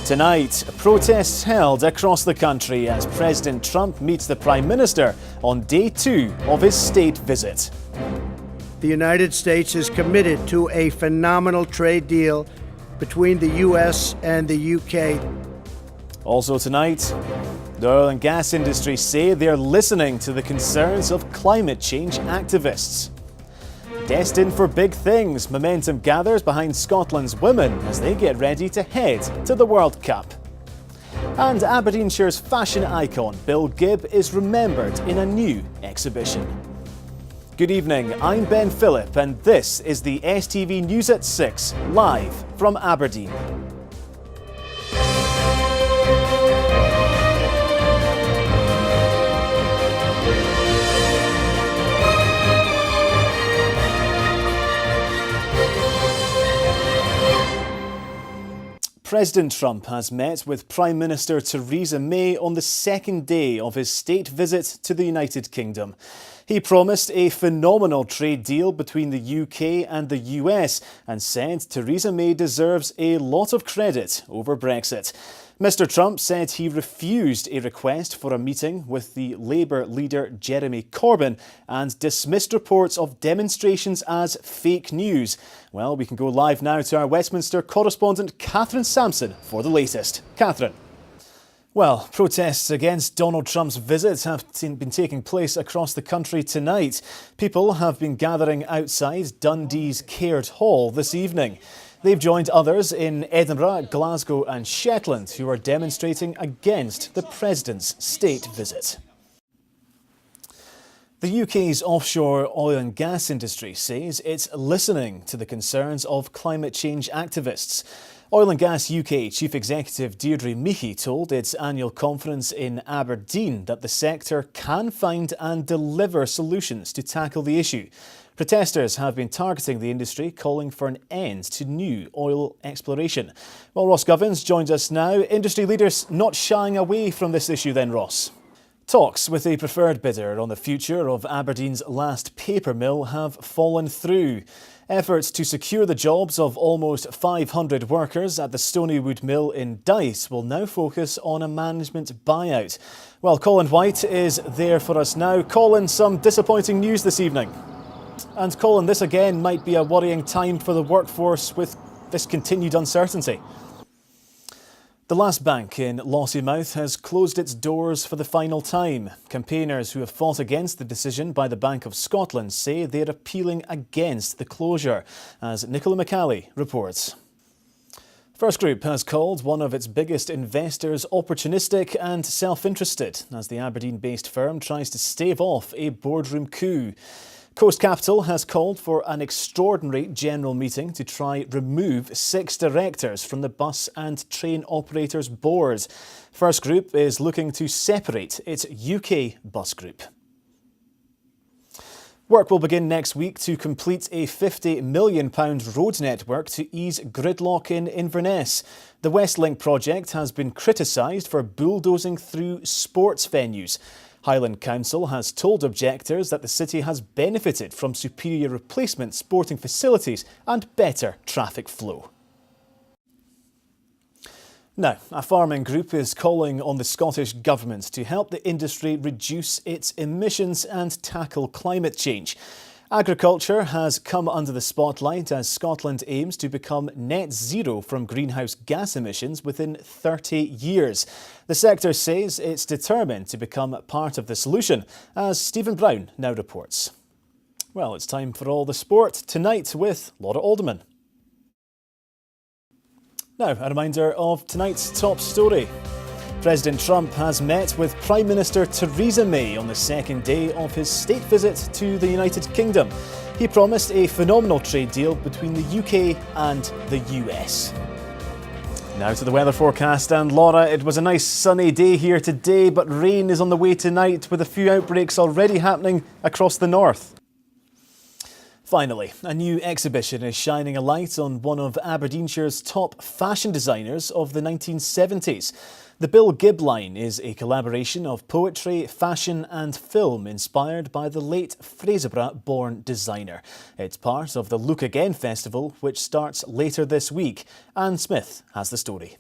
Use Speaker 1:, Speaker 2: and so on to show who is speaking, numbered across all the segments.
Speaker 1: Tonight, protests held across the country as President Trump meets the Prime Minister on day 2 of his state visit.
Speaker 2: The United States is committed to a phenomenal trade deal between the U.S. and the UK.
Speaker 1: Also tonight, the oil and gas industry say they're listening to the concerns of climate change activists. Destined for big things, momentum gathers behind Scotland's women as they get ready to head to the World Cup. And Aberdeenshire's fashion icon Bill Gibb is remembered in a new exhibition. Good evening, I'm Ben Phillip and this is the STV News at 6, live from Aberdeen. President Trump has met with Prime Minister Theresa May on the second day of his state visit to the United Kingdom. He promised a phenomenal trade deal between the UK and the US and said Theresa May deserves a lot of credit over Brexit. Mr Trump said he refused a request for a meeting with the Labour leader Jeremy Corbyn and dismissed reports of demonstrations as fake news. Well, we can go live now to our Westminster correspondent Catherine Sampson for the latest. Catherine. Well, protests against Donald Trump's visit have been taking place across the country tonight. People have been gathering outside Dundee's Caird Hall this evening. They've joined others in Edinburgh, Glasgow and Shetland who are demonstrating against the President's state visit. The UK's offshore oil and gas industry says it's listening to the concerns of climate change activists. Oil and Gas UK Chief Executive Deirdre Meehy told its annual conference in Aberdeen that the sector can find and deliver solutions to tackle the issue. Protesters have been targeting the industry, calling for an end to new oil exploration. Well, Ross Govins joins us now. Industry leaders not shying away from this issue then, Ross. Talks with a preferred bidder on the future of Aberdeen's last paper mill have fallen through. Efforts to secure the jobs of almost 500 workers at the Stonywood mill in Dyce will now focus on a management buyout. Well, Colin White is there for us now. Colin, some disappointing news this evening. And Colin, this again might be a worrying time for the workforce with this continued uncertainty. The last bank in Lossiemouth has closed its doors for the final time. Campaigners who have fought against the decision by the Bank of Scotland say they're appealing against the closure, as Nicola McCally reports. First Group has called one of its biggest investors opportunistic and self-interested as the Aberdeen-based firm tries to stave off a boardroom coup. Coast Capital has called for an extraordinary general meeting to try remove 6 directors from the bus and train operators board. First Group is looking to separate its UK bus group. Work will begin next week to complete a £50 million road network to ease gridlock in Inverness. The Westlink project has been criticised for bulldozing through sports venues. Highland Council has told objectors that the city has benefited from superior replacement sporting facilities and better traffic flow. Now, a farming group is calling on the Scottish Government to help the industry reduce its emissions and tackle climate change. Agriculture has come under the spotlight as Scotland aims to become net zero from greenhouse gas emissions within 30 years. The sector says it's determined to become part of the solution, as Stephen Brown now reports. Well, it's time for all the sport tonight with Laura Alderman. Now, a reminder of tonight's top story. President Trump has met with Prime Minister Theresa May on the second day of his state visit to the United Kingdom. He promised a phenomenal trade deal between the UK and the US. Now to the weather forecast, and Laura, it was a nice sunny day here today, but rain is on the way tonight with a few outbreaks already happening across the north. Finally, a new exhibition is shining a light on one of Aberdeenshire's top fashion designers of the 1970s. The Bill Gibb line is a collaboration of poetry, fashion and film inspired by the late Fraserburgh-born designer. It's part of the Look Again festival, which starts later this week. Anne Smith has the story.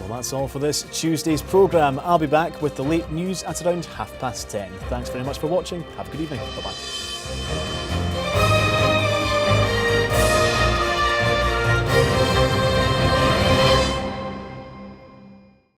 Speaker 1: Well, that's all for this Tuesday's programme. I'll be back with the late news at around 10:30. Thanks very much for watching. Have a good evening. Bye-bye.